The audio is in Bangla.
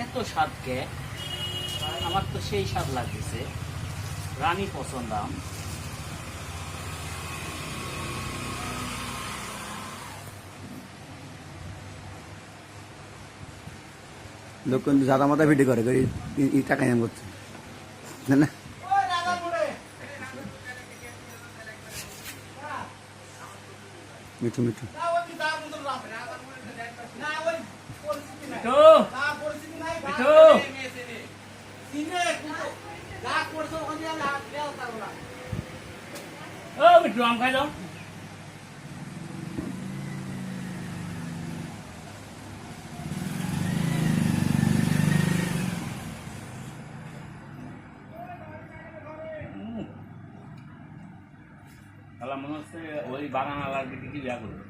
এত স্বাদ কেক, আমার তো সেই স্বাদ লাগতেছে। রানী পছন্দ আম। লোক কিন্তু জাদা মাথা ভিডিও করে টাকা ইনকাম করছে না। মিঠু মিঠু মিঠু আম খাই দাও। মনে হচ্ছে ওই বাগান আলার দিকে কি বিয়া করবে।